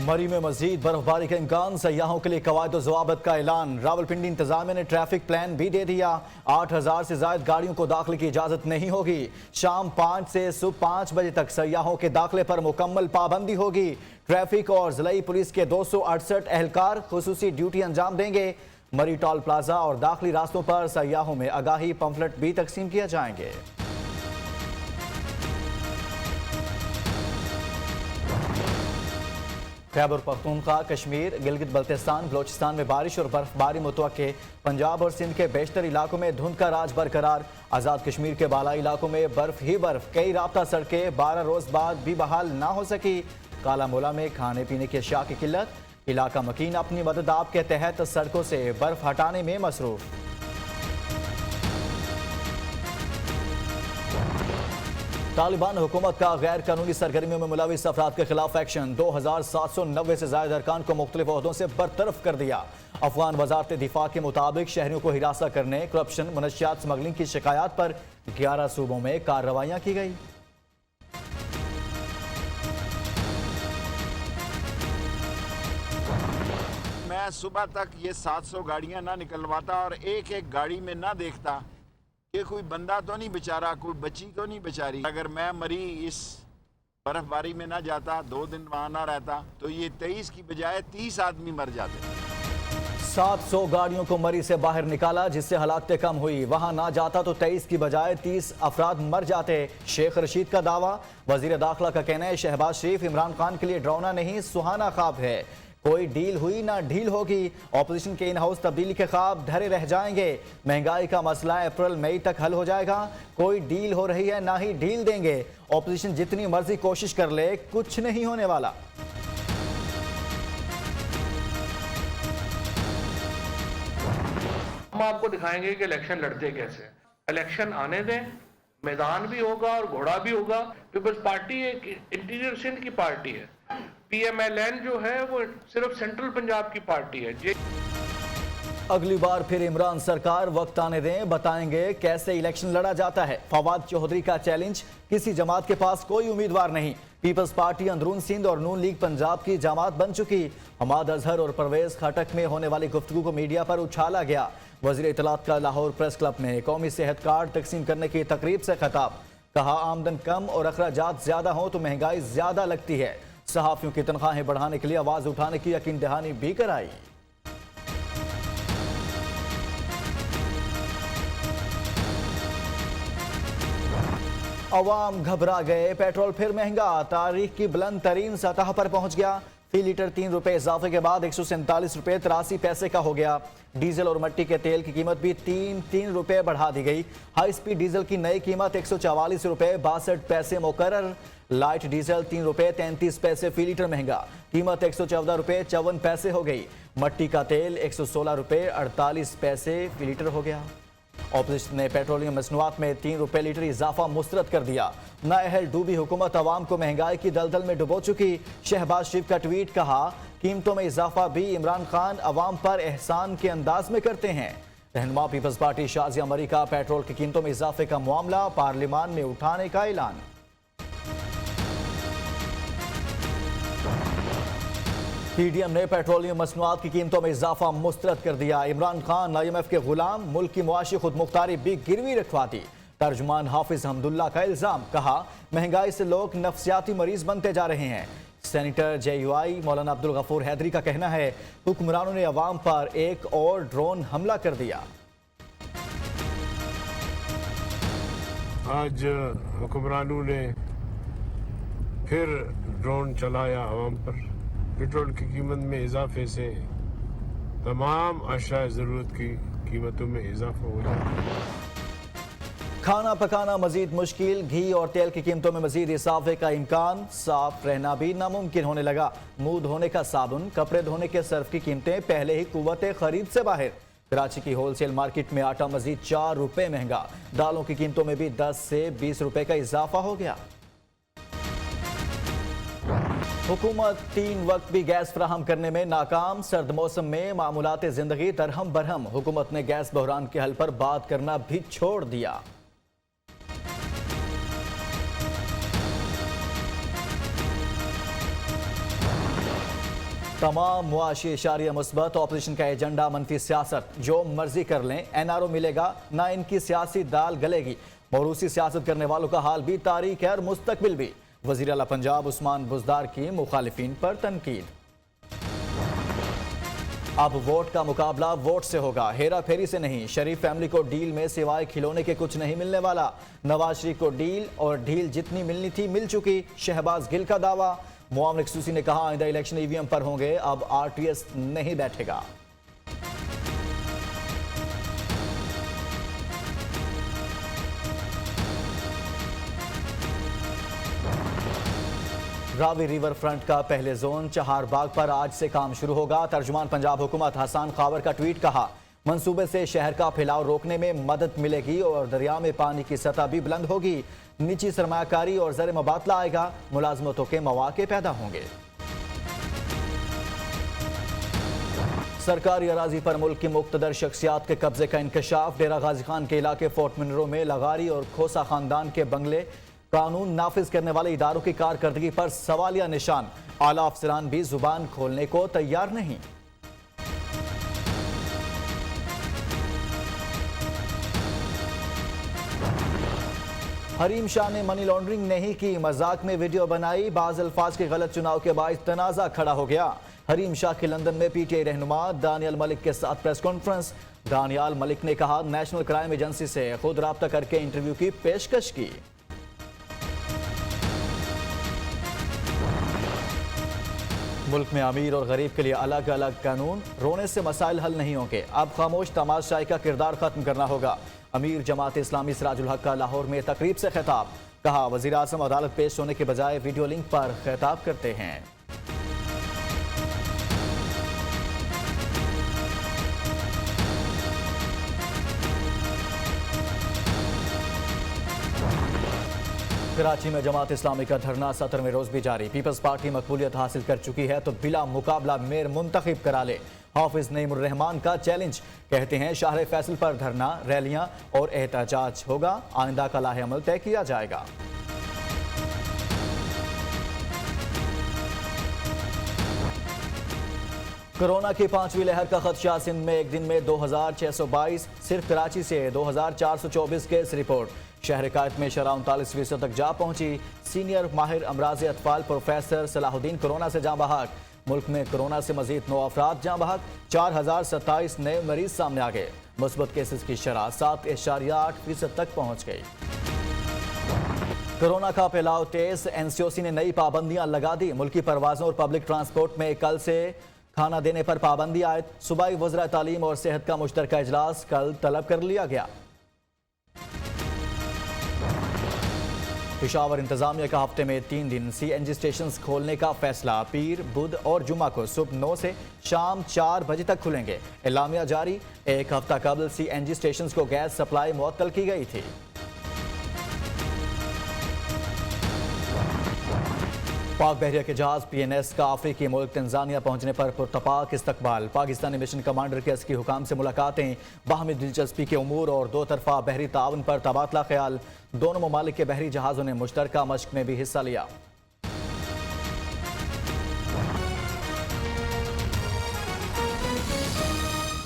मरी में मजीद बर्फबारी का इम्कान, सयाहों के लिए कवायद ज़वाबित का ऐलान। रावलपिंडी इंतजामिया ने ट्रैफिक प्लान भी दे दिया। 8000 से ज्यादा गाड़ियों को दाखिले की इजाजत नहीं होगी। शाम 5 से सुबह 5 बजे तक सयाहों के दाखिले पर मुकम्मल पाबंदी होगी। ट्रैफिक और जिलाई पुलिस के 268 एहलकार खुसूसी ड्यूटी अंजाम देंगे। मरी टोल प्लाजा और दाखिली रास्तों पर सयाहों में आगाही पंफलेट भी तकसीम किए जाएंगे। खैबर पख्तूनख्वा, कश्मीर, गिलगित बल्तिस्तान, बलोचिस्तान में बारिश और बर्फबारी मुतवक्के। पंजाब और सिंध के बेशतर इलाकों में धुंध का राज बरकरार। आज़ाद कश्मीर के बालाई इलाकों में बर्फ ही बर्फ। कई राब्ता सड़कें 12 रोज बाद भी बहाल ना हो सकी। काला मोला में खाने पीने की अशिया की किल्लत। इलाका मकीन अपनी मदद आप के तहत सड़कों से बर्फ हटाने में मसरूफ। तालिबान हुकूमत का गैर कानूनी सरगर्मियों में मुलविस अफराद के खिलाफ एक्शन। 2790 से ज्यादा अरकान को मुख्तलिफ ओहदों से बरतरफ कर दिया। अफगान वजारत दिफा के मुताबिक शहरियों को हिरासत करने, करप्शन, मनशियात स्मगलिंग की शिकायत पर 11 सूबों में कार्रवाइयां की गई। मैं सुबह तक ये 700 गाड़ियां ना निकलवाता और एक एक गाड़ी में ना देखता कि कोई बंदा तो नहीं बेचारा, कोई बच्ची तो नहीं बेचारी। अगर मैं मरी इस बर्फबारी में ना जाता, 2 दिन वहां ना रहता, तो ये 23 की बजाय 30 आदमी मर जाते। 700 गाड़ियों को मरी से बाहर निकाला, जिससे हलाकतें कम हुई। वहां ना जाता तो 23 की बजाय 30 अफराद मर जाते। शेख रशीद का दावा। वजीर दाखिला का कहना है शहबाज शरीफ इमरान खान के लिए डरावना नहीं, सुहाना ख्वाब है। कोई डील हुई ना ढील होगी। ऑपोजिशन के इन हाउस तब्दीली के ख्वाब धरे रह जाएंगे। महंगाई का मसला अप्रैल मई तक हल हो जाएगा। कोई डील हो रही है ना ही डील देंगे। ऑपोजिशन जितनी मर्जी कोशिश कर ले, कुछ नहीं होने वाला। हम आपको दिखाएंगे कि इलेक्शन लड़ते कैसे। इलेक्शन आने दें, मैदान भी होगा और घोड़ा भी होगा। पीपल्स पार्टी एक इंटीरियर सिंध की पार्टी है। PMLN जो है वो सिर्फ सेंट्रल पंजाब की पार्टी है। अगली बार फिर इमरान सरकार, वक्त आने दें, बताएंगे कैसे इलेक्शन लड़ा जाता है। फवाद चौधरी का चैलेंज। किसी जमात के पास कोई उम्मीदवार नहीं। पीपल्स पार्टी अंदरून सिंध और नून लीग पंजाब की जमात बन चुकी। हमाद अजहर और परवेज खटक में होने वाली गुफ्तगू को मीडिया पर उछाला गया। वजीर इत्तलात का लाहौर प्रेस क्लब में कौमी सेहत कार्ड तकसीम करने की तकरीब से खिताब। कहा आमदन कम और अखराजात ज्यादा हो तो महंगाई ज्यादा लगती है। सहाफियों की तनख्वाहें बढ़ाने के लिए आवाज उठाने की यकीन दहानी भी कराई। अवाम घबरा गए, पेट्रोल फिर महंगा। तारीख की बुलंद तरीन सतह पर पहुंच गया। फी लीटर 3 रुपए इजाफे के बाद 147 रुपए 83 पैसे का हो गया। डीजल और मट्टी के तेल की कीमत भी 3 रुपए बढ़ा दी गई। हाई स्पीड डीजल की नई कीमत 144 रुपए 62 पैसे मुकर्रर। लाइट डीजल 3 रुपए 33 पैसे फी लीटर महंगा, कीमत 114 रुपए 54 पैसे हो गई। मट्टी का तेल 116 रुपए 48 पैसे फी लीटर हो गया। ऑपोजिशन ने पेट्रोलियम मसनूआत में 3 रुपए लीटर इजाफा मुस्तरद कर दिया। नाअहल डूबी हुकूमत अवाम को महंगाई की दलदल में डुबो चुकी। शहबाज शरीफ का ट्वीट। कहा कीमतों में इजाफा भी इमरान खान अवाम पर एहसान के अंदाज में करते हैं। रहनुमा पीपल्स पार्टी शाजिया मरी का पेट्रोल की कीमतों में इजाफे का मामला पार्लियामान में उठाने का ऐलान। पीडीएम ने पेट्रोलियम मसनूआत की कीमतों में इजाफा मुस्तरद कर दिया। इमरान खान IMF के गुलाम, मुल्क की मुआशी खुद मुख्तारी भी गिरवी रखवा दी। तर्जुमान हाफिज हमदुल्ला का इल्जाम। कहा महंगाई से लोग नफ्सियाती मरीज बनते जा रहे हैं। सेनेटर JUI मौलाना अब्दुल गफूर हैदरी का कहना है हुक्मरानों ने अवाम पर एक और ड्रोन हमला कर दिया। आज हुक्मरानों ने फिर ड्रोन चलाया अवाम पर। पेट्रोल की कीमत में इजाफे से तमाम अशिया ज़रूरत की कीमतों में इजाफा हो जाता। खाना पकाना मजीद मुश्किल। घी और तेल की कीमतों में मजीद इजाफे का इम्कान। साफ रहना भी नामुमकिन होने लगा। मुंह धोने का साबुन, कपड़े धोने के सर्फ की कीमतें पहले ही कुव्वते खरीद से बाहर। कराची की होलसेल मार्केट में आटा मजीद 4 रुपए महंगा। दालों की कीमतों में भी 10 से 20 रुपए का इजाफा हो गया। हुकूमत 3 वक्त भी गैस फराहम करने में नाकाम। सर्द मौसम में मामूलात जिंदगी दरहम बरहम। हुकूमत ने गैस बहरान के हल पर बात करना भी छोड़ दिया। तमाम मुआशी इशारिया मुस्बत, ऑपोजिशन का एजेंडा मनफी सियासत, जो मर्जी कर लें एनआरओ मिलेगा ना, इनकी सियासी दाल गलेगी। मौरूसी सियासत करने वालों का हाल भी तारीख है और मुस्तकबिल भी। वज़ीर आला पंजाब उस्मान बुज़दार की मुखालिफिन पर तनकीद। अब वोट का मुकाबला वोट से होगा, हेरा फेरी से नहीं। शरीफ फैमिली को डील में सिवाय खिलौने के कुछ नहीं मिलने वाला। नवाज शरीफ को डील और ढील जितनी मिलनी थी मिल चुकी, शहबाज गिल का दावा। मुआविन खसूसी ने कहा आइंदा इलेक्शन ईवीएम पर होंगे, अब आरटीएस नहीं बैठेगा। रावी रिवर फ्रंट का पहले जोन चहारबाग पर आज से काम शुरू होगा। तर्जुमान पंजाब हुकूमत हसन खावर का ट्वीट, कहा मंसूबे से शहर का फैलाव रोकने में मदद मिलेगी और दरिया में पानी की सतह भी बुलंद होगी। निजी सरमायाकारी और ज़र मुबादला आएगा, मुलाजमतों के मौके पैदा होंगे। सरकारी अराजी पर मुल्क की मुख्तदर शख्सियात के कब्जे का इंकशाफ। डेरा गाजी खान के इलाके फोर्ट मिनरो में लगारी और खोसा खानदान के बंगले, कानून नाफिज करने वाले इदारों की कारकर्दगी पर सवालिया निशान। आला अफसरान भी जुबान खोलने को तैयार नहीं। हरीम शाह ने मनी लॉन्ड्रिंग नहीं की, मजाक में वीडियो बनाई। बाज अल्फाज के गलत चुनाव के बाद तनाजा खड़ा हो गया। हरीम शाह की लंदन में पीटीआई रहनुमा दानियल मलिक के साथ प्रेस कॉन्फ्रेंस। दानियल मलिक ने कहा नेशनल क्राइम एजेंसी से खुद राब्ता करके इंटरव्यू की पेशकश की। मुल्क में अमीर और गरीब के लिए अलग अलग कानून, रोने से मसाइल हल नहीं होंगे। अब खामोश तमाशाई का किरदार खत्म करना होगा। अमीर जमात इस्लामी सिराजुल हक का लाहौर में तकरीब से खिताब, कहा वज़ीर आज़म अदालत पेश होने के बजाय वीडियो लिंक पर खिताब करते हैं। कराची में जमात इस्लामी का धरना 17वें रोज भी जारी। पीपल्स पार्टी मकबूलियत हासिल कर चुकी है तो बिला मुकाबला मेयर मुंतखब करा ले। हाफिज नईमुर रहमान का चैलेंज, कहते हैं शाहर फैसल पर धरना, रैलियां और एहतजाज होगा, आइंदा का लाहे अमल तय किया जाएगा। कोरोना की 5वीं लहर का खदशा। सिंध में एक दिन में 2622, सिर्फ कराची से 2424 केस रिपोर्ट। शहर कायद में शरह 39% तक जा पहुंची। सीनियर माहिर अमराज अतफाल प्रोफेसर सलाहुद्दीन कोरोना से जाँ बहक। मुल्क में कोरोना से मजीद 9 अफराद जाँ बहक, 4027 नए मरीज सामने आ गए। मुस्बत केसेस की शरह 7.8% तक पहुंच गई। कोरोना का फैलाव तेज, एनसीओसी ने नई पाबंदियां लगा दी। मुल्की परवाजों और पब्लिक ट्रांसपोर्ट में कल से खाना देने पर पाबंदी आयद। सूबाई वज़रा तालीम और सेहत का मुश्तरका इजलास कल तलब कर लिया गया। पेशावर इंतजामिया का हफ्ते में 3 दिन सीएनजी स्टेशन खोलने का फैसला। पीर, बुध और जुमा को सुबह 9 से शाम 4 बजे तक खुलेंगे। एलामिया जारी। एक हफ्ता कबल सीएनजी स्टेशन को गैस सप्लाई मुअत्तल की गई थी। पाक बहरिया के जहाज PNS का अफ्रीकी मुल्क तंजानिया पहुंचने पर पुरतपाक इस्तकबाल। पाकिस्तानी मिशन कमांडर के अस्की हुकाम से मुलाकातें, बाहमी दिलचस्पी के उमूर और 2 तरफा बहरी ताउन पर तबादला ख्याल। दोनों ममालिक के बहरी जहाज़ों ने मुश्तरका मश्क में भी हिस्सा लिया।